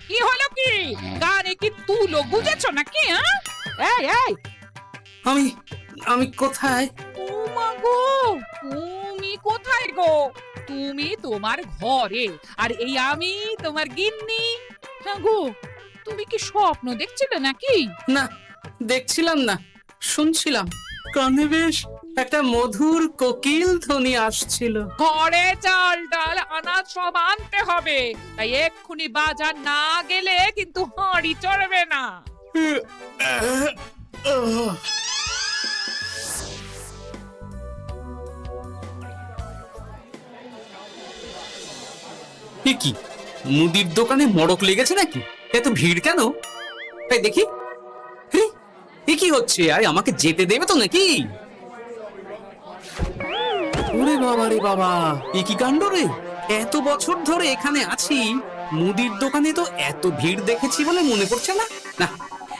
কি হলো কি? গানে কি তুলো বুঝেছো নাকি? এই এই, আমি আমি কোথায়? ও মা গো, তুমি কোথায় গো? তুমি তোমার ঘরে, আর এই আমি তোমার গিন্নি। হ্যাঁ গো, তুমি কি স্বপ্ন দেখছিলে নাকি? না, দেখছিলাম না, শুনছিলাম। কানে বেশ একটা মধুর কোকিল ধ্বনি আসছিল। ঘরে চাল ডাল আনাজ সব আনতে হবে, তাই এক্ষুনি বাজার না গেলে কিন্তু হাঁড়ি চড়বে না। এ কি, মুদির দোকানে মড়ক লেগেছে নাকি? এত ভিড় কেন? এই দেখি। এ কি হচ্ছে? আরে আমাকে যেতে দেবে তো নাকি? ওরে বাবা রে বাবা, এ কি কাণ্ড রে! এত বছর ধরে এখানে আছি, মুদির দোকানে তো এত ভিড় দেখেছি বলে মনে পড়ছে না। না,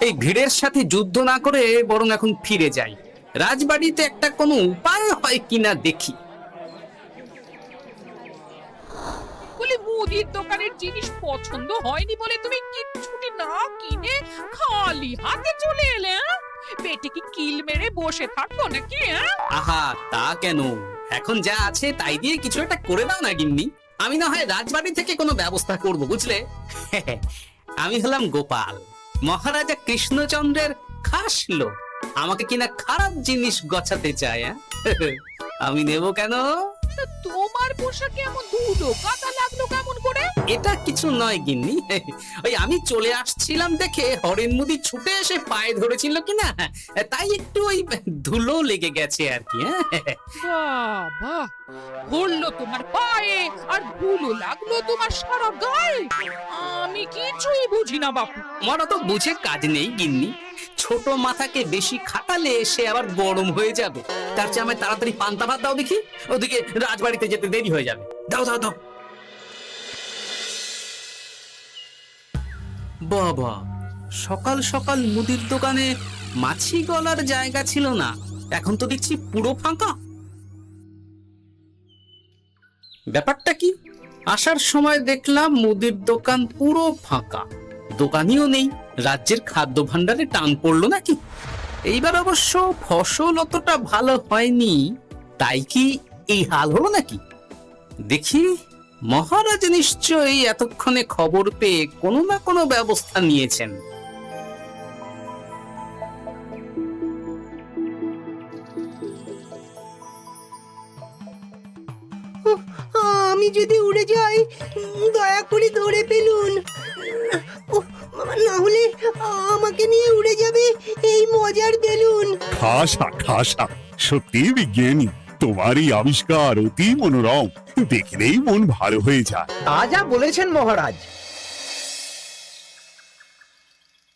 এই ভিড়ের সাথে যুদ্ধ না করে বরং এখন ফিরে যাই। রাজবাড়িতে একটা কোনো উপায় হয় কিনা দেখি। বলি, মুদির দোকানের জিনিস পছন্দ হয়নি বলে তুমি কিচ্ছুটি না কিনে খালি হাতে চলে এলে? পেটে কি কিল মেরে বসে থাকবো নাকি? আহা, তা কেন? এখন যা আছে তাই দিয়ে কিছু একটা করে দাও না গিন্নি। আমি না হয় রাজবাড়ি থেকে কোনো ব্যবস্থা করব, বুঝলে? আমি হলাম গোপাল, মহারাজা কৃষ্ণচন্দ্রের খাস লোক। আমাকে কিনা খারাপ জিনিস গছাতে চায়। আমি নেব কেন? তোমার পোশাকে এমন ধুলো কাদা লাগলো কেমন করে? এটা কিছু নয় গিন্নি, ওই আমি চলে আসছিলাম দেখে হরেন মুদি ছুটে এসে পায়ে ধরেছিল কিনা, তাই একটু ওই ধুলো লেগে গেছে আর কি। বাবা, ধরলো তোমার পায়ে আর ধুলো লাগলো তোমার সারা গায়ে? আমি কিছুই বুঝি না বাপু। আমার তো বুঝে কাজ নেই গিন্নি। ছোট মাথাকে বেশি খাটালে সে আবার গরম হয়ে যাবে। তার চেয়ে আমায় তাড়াতাড়ি পান্তা ভাত দাও দেখি, ওদিকে রাজবাড়িতে যেতে দেরি হয়ে যাবে। দাও দাও দাও। বাবা, সকাল সকাল মুদির দোকানে মাছি গলার জায়গা ছিল না, এখন তো দেখছি পুরো ফাঁকা। ব্যাপারটা কি? আসার সময় দেখলাম মুদির দোকান পুরো ফাঁকা, দোকানিও নেই। রাজ্যের খাদ্য ভাণ্ডারে টান পড়লো নাকি? এইবার অবশ্য ফসল অতটা ভালো হয়নি, তাই কি এই হাল হলো নাকি? দেখি, মহারাজ নিশ্চয়ই এতক্ষণে খবর পেয়ে কোনো না কোনো ব্যবস্থা নিয়েছেন। আমি যদি উড়ে যাই, দয়া করে ধরে ফেলুন। না হলে আমাকে নিয়ে উড়ে যাবে এই মজার বেলুন। খাসা খাসা, সত্যি বিজ্ঞানী, তোমার এই আবিষ্কার অতি মনোরম, দেখলেই মন ভালো হয়ে যায়। তা যা বলেছেন মহারাজ।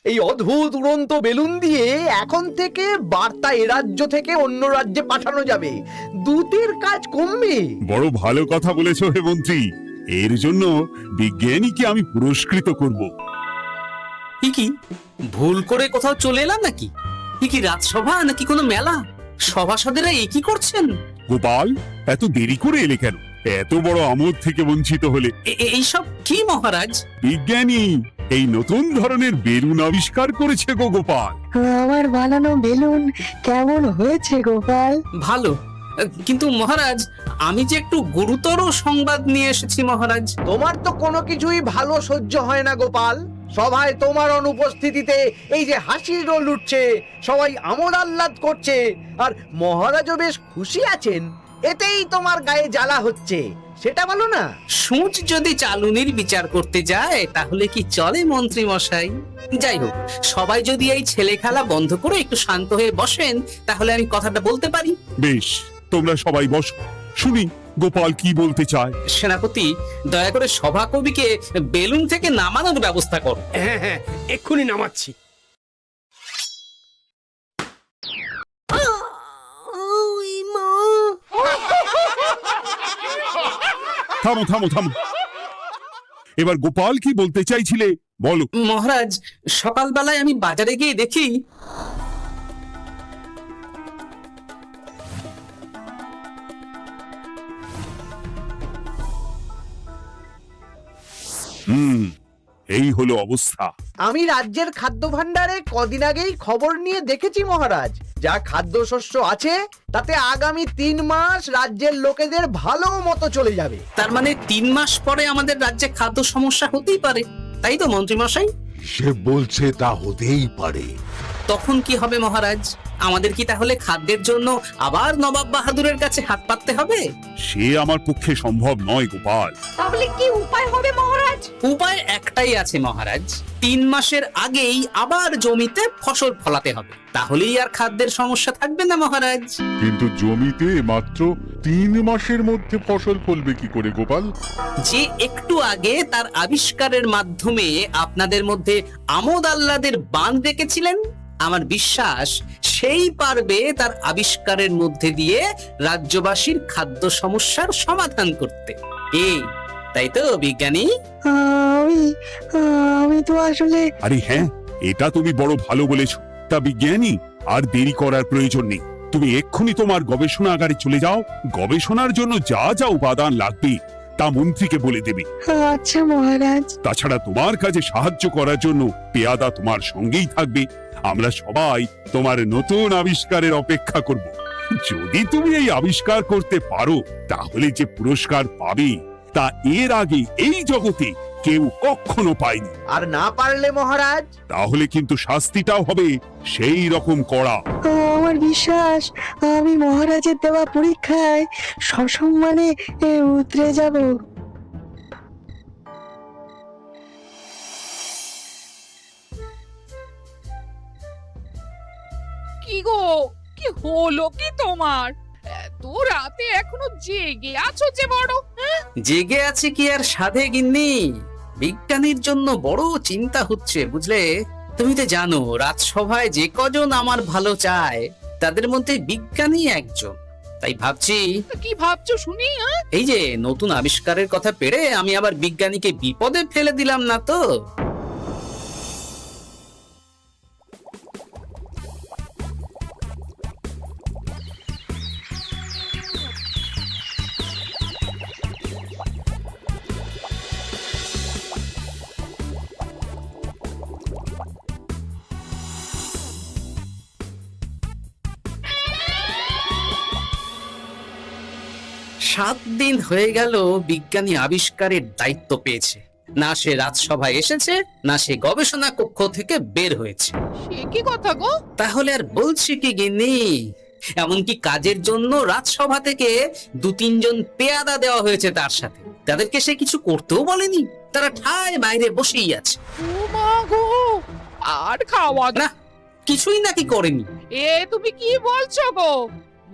এই অদ্ভুত উড়ন্ত বেলুন দিয়ে এখন থেকে বার্তা এ রাজ্য থেকে অন্য রাজ্যে পাঠানো যাবে, দূতের কাজ কমবে। বড় ভালো কথা বলেছো হে মন্ত্রী, এর জন্য বিজ্ঞানীকে আমি পুরস্কৃত করব। কি ভুল করে কোথাও চলে এলাম নাকি? কি রাজসভা নাকি কোনো মেলা? সভাসদেরা এই কি করছেন? গোপাল, এত দেরি করে এলে কেন? এত বড় আমোদ থেকে বঞ্চিত হলে? এইসব কি মহারাজ? বিজ্ঞানী এই নতুন ধরনের বেলুন আবিষ্কার করেছে গো গোপাল। আমার বানানো বেলুন কেমন হয়েছে গোপাল? ভালো, কিন্তু মহারাজ আমি যে একটু গুরুতর সংবাদ নিয়ে এসেছি মহারাজ। তোমার তো কোনো কিছুই ভালো সহ্য হয় না গোপাল। সভায় তোমার অনুপস্থিতিতে এই যে হাসির রোল উঠছে, সবাই আমোদ আহ্লাদ করছে, আর মহারাজও বেশ খুশি আছেন, এতেই তোমার গায়ে জ্বালা হচ্ছে, সেটা বলো না। সূচ যদি চালুনির বিচার করতে যায় তাহলে কি চলে মন্ত্রী মশাই? যাই হোক, সবাই যদি এই ছেলে খেলা বন্ধ করে একটু শান্ত হয়ে বসেন তাহলে আমি কথাটা বলতে পারি। বেশ, তোমরা সবাই বসো, শুনি গোপাল কি বলতে চায়। সেনাপতি, দয়া করে সভাকবিকে বেলুন থেকে নামানোর ব্যবস্থা করো। হ্যাঁ হ্যাঁ, এক্ষুনি নামাচ্ছি। ওই মা! থামো থামো থামো, এবার গোপাল কি বলতে চাইছিলে বলো। মহারাজ, সকালবেলায় আমি বাজারে গিয়ে দেখি হুম, এই হলো অবস্থা। আমি রাজ্যের খাদ্য ভাণ্ডারে কদিন আগেই খবর নিয়ে দেখেছি মহারাজ, যা খাদ্যশস্য আছে তাতে আগামী 3 মাস রাজ্যের লোকেদের ভালো মতো চলে যাবে। তার মানে 3 মাস পরে আমাদের রাজ্যে খাদ্য সমস্যা হতেই পারে, তাই তো মন্ত্রী মশাই? সে বলছে তা হতেই পারে। তখন কি হবে মহারাজ? আমাদের কি তাহলে খাদ্যের জন্য আবার নবাব বাহাদুরের কাছে হাত পাততে হবে? সে আমার পক্ষে সম্ভব নয় গোপাল। তাহলে কি উপায় হবে মহারাজ? উপায় একটাই আছে মহারাজ, 3 মাসের আগেই আবার জমিতে ফসল ফলাতে হবে, তাহলেই আর খাদ্যের সমস্যা থাকবে না মহারাজ। কিন্তু জমিতে মাত্র 3 মাসের মধ্যে ফসল ফলবে কি করে গোপাল? যে একটু আগে তার আবিষ্কারের মাধ্যমে আপনাদের মধ্যে আমোদ আহ্লাদের বাঁধ রেখেছিলেন, আমার বিশ্বাস সেই পারবে তার আবিষ্কারের মধ্যে দিয়ে রাজ্যবাসীর খাদ্য সমস্যার সমাধান করতে। তাই তো বিজ্ঞানী? আমি আমি তো আসলে আরে হ্যাঁ, এটা তুমি বড় ভালো বলেছ। তা বিজ্ঞানী, আর দেরি করার প্রয়োজন নেই। তুমি এক্ষুনি তোমার গবেষণাগারে চলে যাও। গবেষণার জন্য যা যা উপাদান লাগবে তা মন্ত্রীকে বলে দেবে। আচ্ছা মহারাজ। তাছাড়া তোমার কাজে সাহায্য করার জন্য পেয়াদা তোমার সঙ্গেই থাকবে। আমরা সবাই তোমার নতুন আবিষ্কারের অপেক্ষা করব। যদি তুমি এই আবিষ্কার করতে পারো, তাহলে যে পুরস্কার পাবে তা এর আগে এই জগতে কেউ কখনো পায়নি। আর না পারলে মহারাজ, তাহলে কিন্তু শাস্তিটাও হবে সেই রকম কড়া। আমার বিশ্বাস আমি মহারাজের দেওয়া পরীক্ষায় সসম্মানে উতরে যাব। কি গো, কি হলো কি তোমার? এত রাতে এখনো জেগে আছো যে বড়? জেগে আছে কি আর সাধে গিন্নি? বিজ্ঞানীর জন্য বড় চিন্তা হচ্ছে বুঝলে। তুমি তো জানো রাজসভায় যে কজন আমার ভালো চায় তাদের মধ্যে বিজ্ঞানী একজন। তাই ভাবছি, কি ভাবছো শুনি? এই যে নতুন আবিষ্কারের কথা পেরে আমি আবার বিজ্ঞানীকে বিপদে ফেলে দিলাম না তো? সাত দিন হয়ে গেল বিজ্ঞানী আবিষ্কারের দায়িত্ব পেয়েছে, না সে রাজসভায় এসেছে, না সে গবেষণা কক্ষ থেকে বের হয়েছে। সে কি কথা গো? তাহলে আর বলছি কি গিন্নি, এমনকি কাজের জন্য রাজসভা থেকে 2-3 জন পেয়াদা দেওয়া হয়েছে তার সাথে। তাদেরকে সে কিছু করতেও বলেনি, তারা ঠায় বাইরে বসেই আছে। ও মা গো, আর খাওয়া না, কিছুই নাকি করেনি। তুমি কি বলছো গো?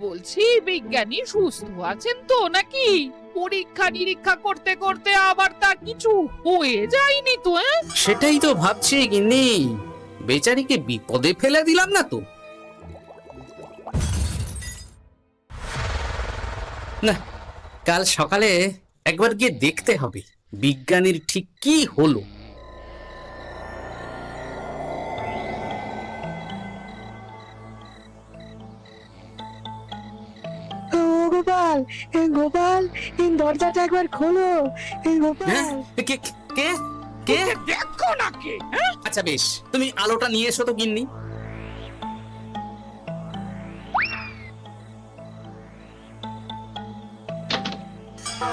বলছি বিজ্ঞানী সুস্থ আছেন তো নাকি? পরীক্ষা নিরীক্ষা করতে করতে আবার তার কিছু হয়ে যায়নি তো? সেটাই তো ভাবছি গিন্নি, বেচারিকে বিপদে ফেলে দিলাম না তো? না, কাল সকালে একবার গিয়ে দেখতে হবে বিজ্ঞানীর ঠিক কি হলো। গোপাল, গোপাল, দরজাটা একবার খোলো গোপাল। হ্যাঁ? কে কে কে? দেখো না কে? আচ্ছা বেশ, তুমি আলোটা নিয়ে এসো তো গিন্নি।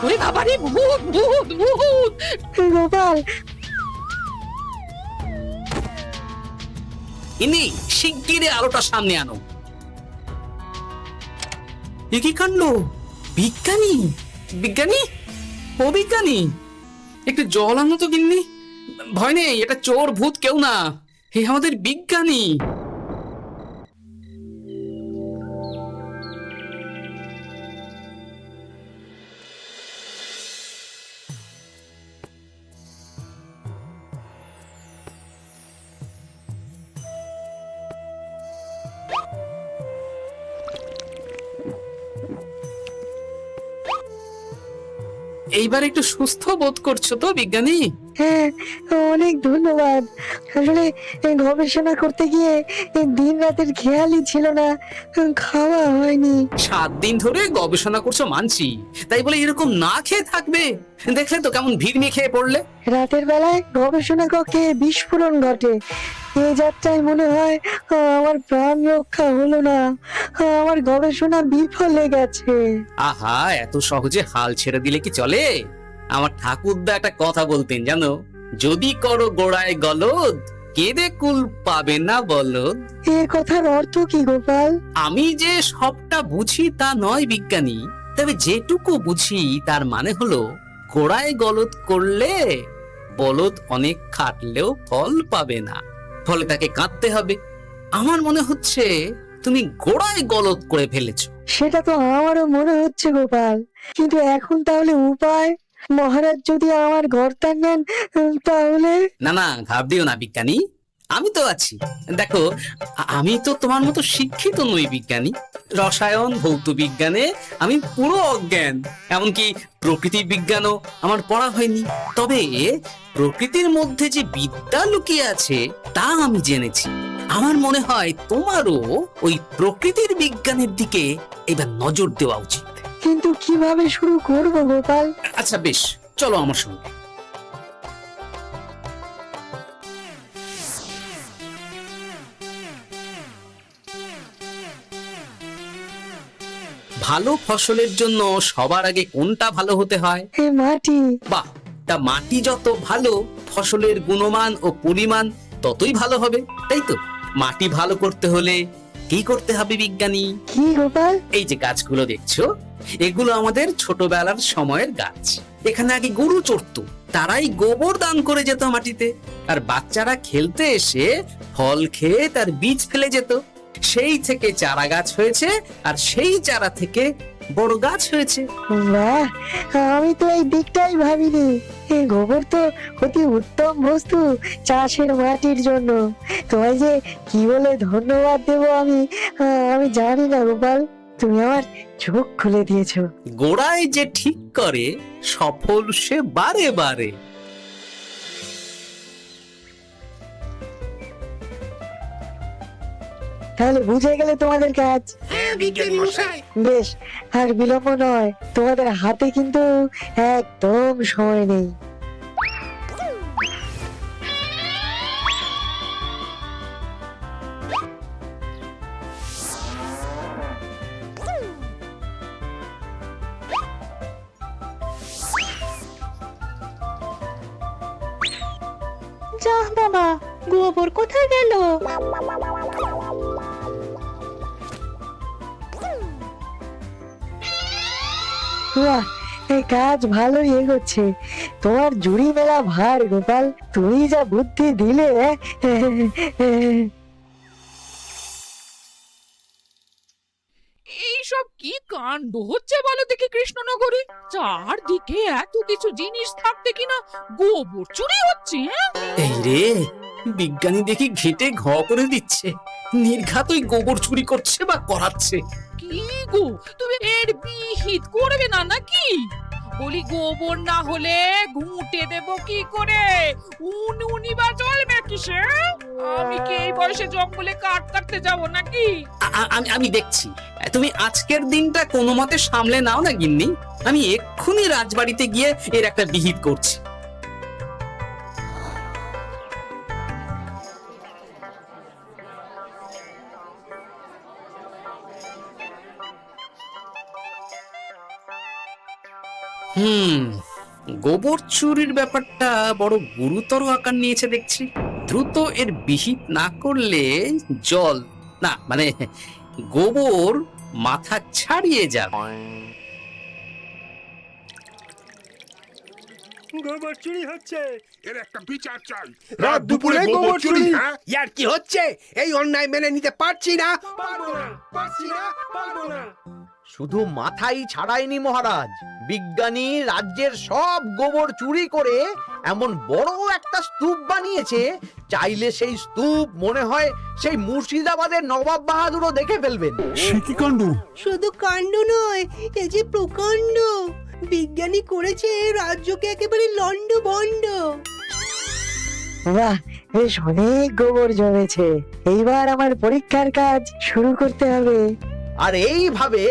ওরে বাবারে, ভূত ভূত ভূত! গোপাল, ইনি শিগগিরই আলোটা সামনে আনো। এ কি কাণ্ড! বিজ্ঞানী, বিজ্ঞানী, ও বিজ্ঞানী, একটু জল আনো তো গিন্নি। ভয় নেই, এটা চোর ভূত কেউ না, হে আমাদের বিজ্ঞানী। এইবার একটু সুস্থ বোধ করছো তো বিজ্ঞানী? হ্যাঁ, অনেক ধন্যবাদ। আসলে গবেষণা করতে গিয়ে দিন রাতের খেয়ালই ছিল না, খাওয়া হয়নি। 7 দিন ধরে গবেষণা করছো মানছি, তাই বলে এরকম না খেয়ে থাকবে? দেখলে তো কেমন ভিড় নিয়ে খেয়ে পড়লে। রাতের বেলায় গবেষণা কক্ষে বিস্ফোরণ ঘটে। এই যাত্রায় মনে হয় আমার প্রাণ রক্ষা হলো না, আমার গবেষণা বিফলে গেছে। আহা, এত সহজে হাল ছেড়ে দিলে কি চলে? আমার ঠাকুরদা একটা কথা বলতেন জানো, যদি করো গোড়ায় গলদ, কেঁদে কুল পাবে না বলদ। এর কথার অর্থ কি গোপাল? আমি যে সবটা বুঝি তা নয় বিজ্ঞানী, তবে যেটুকু বুঝি তার মানে হলো গোড়ায় গলদ করলে বলদ অনেক খাটলেও ফল পাবে না, ফলে তাকে কাঁদতে হবে। আমার মনে হচ্ছে তুমি গোড়ায় গলদ করে ফেলেছো। সেটা তো আমারও মনে হচ্ছে গোপাল, কিন্তু এখন তাহলে উপায়? মহারাজ যদি আমার ঘরটা নেন তাহলে? না না, ঘাবড়িও না বিজ্ঞানী, আমি তো আছি। দেখো, আমি তো তোমার মতো শিক্ষিত নই বিজ্ঞানী। রসায়ন, ভৌত বিজ্ঞানে আমি পুরো অজ্ঞান, এমনকি প্রকৃতি বিজ্ঞানও আমার পড়া হয়নি। তবে প্রকৃতির মধ্যে যে বিদ্যা লুকিয়ে আছে তা আমি জেনেছি। আমার মনে হয় তোমারও ওই প্রকৃতির বিজ্ঞানের দিকে এবার নজর দেওয়া উচিত। কিন্তু কিভাবে শুরু করব গোপাল? আচ্ছা বেশ, চলো আমার সঙ্গে। ভালো ফসলের জন্য সবার আগে কোনটা ভালো হতে হয়? মাটি। বাহ, তা মাটি যত ভালো, ফসলের গুণমান ও পরিমাণ ততই ভালো হবে, তাই তো? মাটি ভালো করতে হলে কি করতে হবে বিজ্ঞানী? কি গোপাল? এই যে গাছগুলো দেখছো, এগুলো আমাদের ছোটবেলার সময়ের গাছ। এখানে আগে গরু চড়তো, তারাই গোবর দান করে যেত মাটিতে, আর বাচ্চারা খেলতে এসে ফল খেয়ে তার বীজ ফেলে যেত। সেই থেকে চারা গাছ হয়েছে, আর সেই চারা থেকে বড় গাছ হয়েছে। বাহ, আমি তো এই দিকটাই ভাবিনি। এই গোবর তো অতি উত্তম বস্তু চাষের মাটির জন্য। তোমায় যে কি বলে ধন্যবাদ দেবো আমি জানি না গোপাল, তুমি আমার চোখ খুলে দিয়েছো। গোড়ায় যে ঠিক করে সফল সে বারে বারে। তাহলে বুঝে গেলে তোমাদের কাজ। বেশ, আর বিলম্ব নয়, তোমাদের হাতে কিন্তু একদম সময় নেই। যা বাবা, গোবর কোথায় গেল? বাহ, এই কাজ ভালোই এগোচ্ছে। তোমার জুড়ি মেলা ভার গোপাল, তুমি যা বুদ্ধি দিলে। এইসব কি কাণ্ড হচ্ছে বলো দেখি কৃষ্ণনগরে? চারদিকে এত কিছু জিনিস থাকতে কিনা গোবর চুরি হচ্ছে। এই রে, বিজ্ঞানী দেখি ঘেটে ঘ করে দিচ্ছে, নির্ঘাত ওই গোবর চুরি করছে বা করাচ্ছে। কি গো, তুমি এর বিহিত করবে না নাকি? বলি গোবর না হলে ঘুঁটে দেব কি করে? উনি বা চলবে কিসে? আমি কি এই বয়সে জঙ্গলে কাঠ কাটতে যাব নাকি? আমি দেখছি, তুমি আজকের দিনটা কোনো মতে সামলে নাও না গিন্নি, আমি এক্ষুনি রাজবাড়িতে গিয়ে এর একটা বিহিত করছি। গোবর চুরির ব্যাপারটা বড় গুরুতর আকার নিয়েছে দেখছি। দ্রুত এর বিহিত না করলে জল না, মানে গোবর মাথা ছাড়িয়ে যাবে। গোবর চুরি হচ্ছে, এর একটা বিচার চাই। রাত দুপুরে গোবর চুরি? হ্যাঁ, ইয়ার কি হচ্ছে? এই অন্যায় মেনে নিতে পারছি না। পারবো না। শুধু মাথাই ছাড়াইনি মহারাজ, বিজ্ঞানী রাজ্যের সব গোবর চুরি করে এমন বড় একটা স্তূপ বানিয়েছে, চাইলে সেই স্তূপ মনে হয় সেই মুর্শিদাবাদের নবাব বাহাদুরও দেখে ফেলবেন। সে কি কাণ্ড! শুধু কাণ্ড নয়, এ যে প্রকাণ্ড। বিজ্ঞানী করেছে রাজ্যকে একেবারে লন্ডভন্ড। বাহ, বেশ অনেক গোবর জমেছে। এইবার আমার পরীক্ষার কাজ শুরু করতে হবে। আর এইভাবে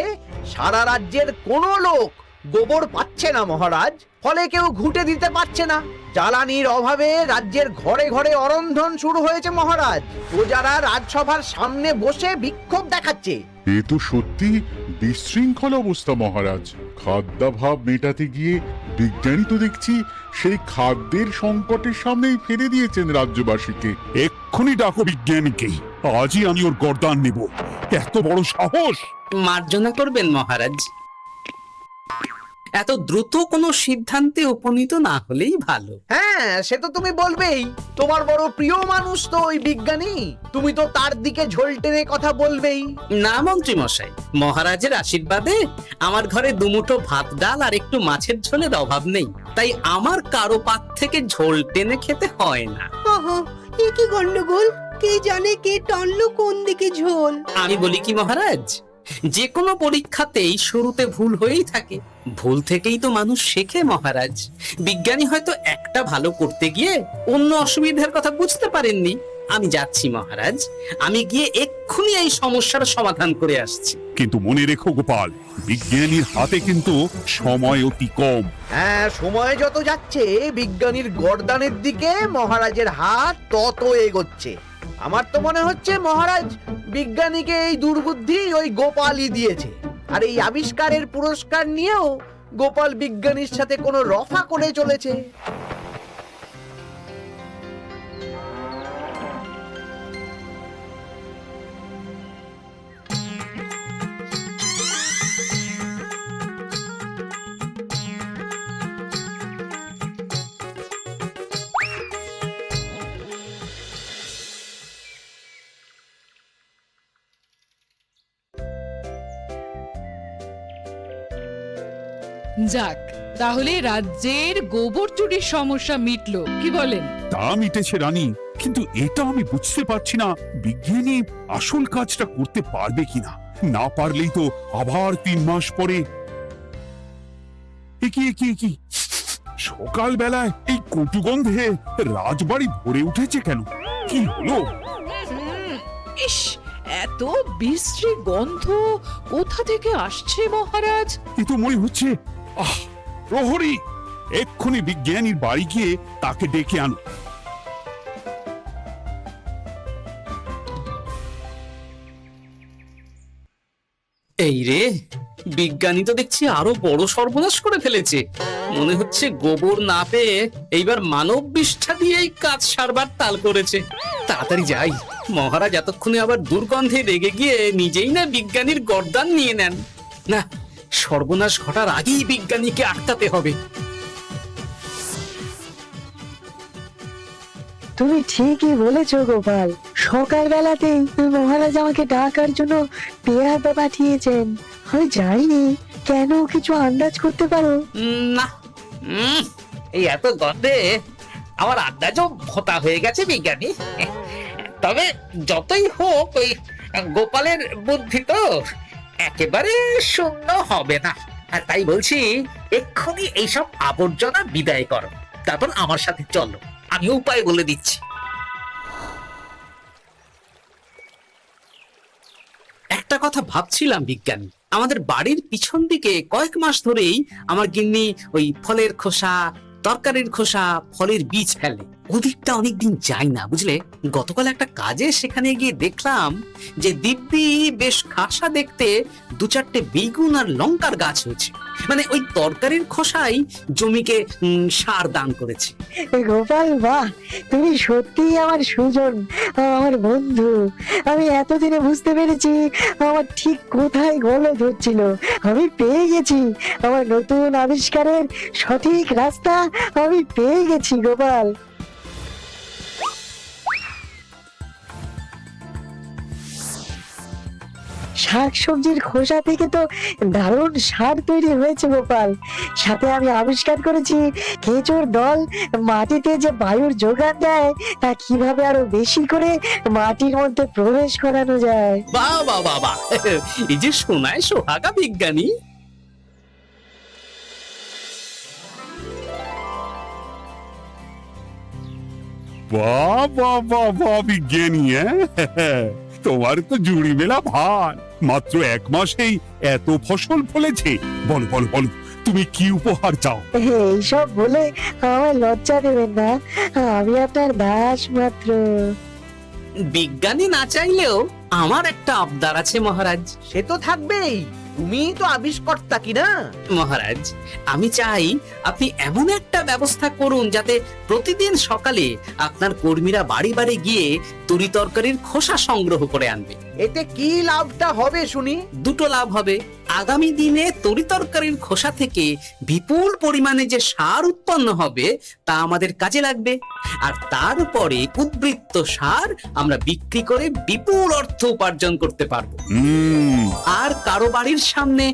সারা রাজ্যের কোনো লোক গোবর পাচ্ছে না মহারাজ, ফলে কেউ ঘুঁটে দিতে পারছে না। জ্বালানির অভাবে রাজ্যের ঘরে ঘরে অরন্ধন শুরু হয়েছে মহারাজ। প্রজারা রাজসভার সামনে বসে বিক্ষোভ দেখাচ্ছে। এ তো সত্যি বিশৃঙ্খল অবস্থা মহারাজ। খাদ্যাভাব মেটাতে গিয়ে বিজ্ঞানী তো দেখছি সেই খাদ্যের সংকটের সামনেই ফেলে দিয়েছেন রাজ্যবাসীকে। এক্ষুনি ডাকো বিজ্ঞানীকে, আজই আমি ওর গর্দান নেব। এত বড় সাহস! মার্জনা করবেন মহারাজ। এত দ্রুত কোনো সিদ্ধান্তে উপনীত না হলেই ভালো। হ্যাঁ, সে তো তুমি বলবেই। তোমার বড় প্রিয় মানুষ তো ওই বিজ্ঞানী, তুমি তো তার দিকে ঝোল টেনে কথা বলবেই। না মন্ত্রী মশাই, মহারাজের আশীর্বাদে আমার ঘরে দুমুঠো ভাত ডাল আর একটু মাছের ঝোলের অভাব নেই, তাই আমার কারো পাত থেকে ঝোল টেনে খেতে হয় না। এ কি গন্ডগোল? কে জানে কে টানলো কোন দিকে ঝোল? আমি বলি কি মহারাজ, যে কোনো পরীক্ষাতেই শুরুতে ভুল হয়েই থাকে। ভুল থেকেই তো মানুষ শেখে মহারাজ। বিজ্ঞানী হয়তো একটা ভালো করতে গিয়ে অন্য অসুবিধার কথা বুঝতে পারেননি। আমি যাচ্ছি মহারাজ, আমি গিয়ে এক্ষুনি এই সমস্যার সমাধান করে আসছি। কিন্তু মনে রেখো গোপাল, বিজ্ঞানীর হাতে কিন্তু সময় অতি কম। হ্যাঁ, সময় যত যাচ্ছে বিজ্ঞানীর গর্দানের দিকে মহারাজের হাত তত এগোচ্ছে। আমার তো মনে হচ্ছে মহারাজ বিজ্ঞানীকে এই দুর্বুদ্ধি ওই গোপালই দিয়েছে। আর এই আবিষ্কারের পুরস্কার নিয়েও গোপাল বিজ্ঞানীর সাথে কোনো রফা করে চলেছে। যাক, তাহলে রাজ্যের গোবর চুরির সমস্যা মিটলো, কি বলেন? তা মিটেছে রানী, কিন্তু এটা আমি বুঝতে পারছি না বিজ্ঞানী আসল কাজটা করতে পারবে কিনা। না পারলেই তো আবার 3 মাস পরে। কি সকাল বেলায় এই কটু গন্ধে রাজবাড়ি ভরে উঠেছে কেন? কি হলো? ইস, এত বিশ্রী গন্ধ কোথা থেকে আসছে মহারাজ? এ তো মনে হচ্ছে প্রহরী, এক্ষুনি বিজ্ঞানীর বাড়ি গিয়ে তাকে ডেকে আনো। এই রে, বিজ্ঞানী তো দেখছি আরো বড় সর্বনাশ করে ফেলেছে। মনে হচ্ছে গোবর না পেয়ে এইবার মানব বিষ্ঠা দিয়েই কাজ সারবার তাল করেছে। তাড়াতাড়ি যাই, মহারাজ এতক্ষণে আবার দুর্গন্ধে রেগে গিয়ে নিজেই না বিজ্ঞানীর গর্দান নিয়ে নেন। না, সর্বনাশ ঘটার আগেই বিজ্ঞানীকে আটকাতে হবে। তুমি ঠিকই বলেছো গোপাল, সকালবেলাতেই মহারাজ আমাকে ডাকার জন্য পেয়াদা পাঠিয়েছেন। আমি জানিনি, কেন কিছু আন্দাজ করতে পারো? না, এই এত গন্ধে আমার আন্দাজও ভোতা হয়ে গেছে বিজ্ঞানী। তবে যতই হোক, ওই গোপালের বুদ্ধি তো একেবারে শূন্য হবে না। আর তাই বলছি, এক্ষুনি এইসব আবর্জনা বিদায় করো, তারপর আমার সাথে চলো, আমি উপায় বলে দিচ্ছি। একটা কথা ভাবছিলাম বিজ্ঞানী, আমাদের বাড়ির পিছন দিকে কয়েক মাস ধরেই আমার গিন্নি ওই ফলের খোসা, তরকারির খোসা, ফলের বীজ ফেলে। ওদিকটা অনেকদিন যাই না, বুঝলে। গতকাল একটা কাজে সেখানে গিয়ে দেখলাম যে দিব্যি বেশ খাসা দেখতে 2-4টে বেগুন আর লঙ্কার গাছ হয়েছে। মানে ওই তরকারির খোসাই জমিকে সার দান করেছে। গোপাল, বাহ, তুমি সত্যিই আমার সুজন, আমার বন্ধু। আমি এতদিনে বুঝতে পেরেছি আমার ঠিক কোথায় গলদ হচ্ছিল। আমি পেয়ে গেছি আমার নতুন আবিষ্কারের সঠিক রাস্তা। আমি পেয়ে গেছি গোপাল। শাকসবজির খোসা থেকে তো দারুণ সার তৈরি হয়েছে গোপাল। সাথে আমি আবিষ্কার করেছি কেঁচোর দল মাটিতে যে বায়ুর যোগান দেয়, তা কিভাবে আরো বেশি করে মাটির মধ্যে প্রবেশ করানো যায়। বাহ বাহ বাহ বাহ, এই যে শোনায় সোহাগা বিজ্ঞানী। বাহ বাহ বাহ বাহ বিজ্ঞানী, তোমার তো জুড়ি মেলা ভার। মাত্র 1 মাসেই এত ফসল ফলেছে। বলো বলো বলো, তুমি কি উপহার চাও? এইসব বলে আমার লজ্জা দেবেন না, আমি আপনার দাস মাত্র। বিজ্ঞানী না চাইলেও আমার একটা আবদার আছে মহারাজ। সে তো থাকবেই, তুমি তো আবিষ্কর্তা কি না? মহারাজ, আমি চাই আপনি এমন একটা ব্যবস্থা করুন যাতে প্রতিদিন সকালে আপনার কর্মীরা বাড়ি বাড়ি গিয়ে তরি তরকারির খোসা সংগ্রহ করে আনবে। এতে কি লাভটা হবে শুনি? দুটো লাভ হবে। আগামী দিনে তরি তরকারির খোসা থেকে বিপুল পরিমাণে যে সার উৎপন্ন হবে তা আমাদের কাজে লাগবে, আর তারপরে উদ্বৃত্ত সার আমরা বিক্রি করে বিপুল অর্থ উপার্জন করতে পারবো। আর কারো বাড়ির সামনে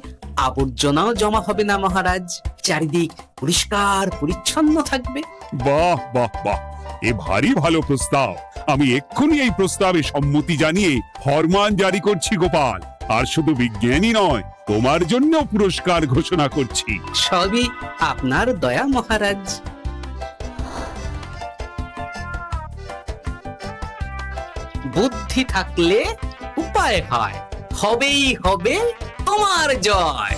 আবর্জনাও জমা হবে না মহারাজ, চারিদিক পরিষ্কার পরিচ্ছন্ন থাকবে। বাহ বাহ বাহ, এ ভারী ভালো প্রস্তাব। আমি এক্ষুনি এই প্রস্তাবে সম্মতি জানিয়ে ফরমান জারি করছি গোপাল। আর শুধু বিজ্ঞানী নয়, তোমার জন্য পুরস্কার ঘোষণা করছি। সবই আপনার দয়া মহারাজ। বুদ্ধি থাকলে উপায় হয়, হবেই হবে তোমার জয়।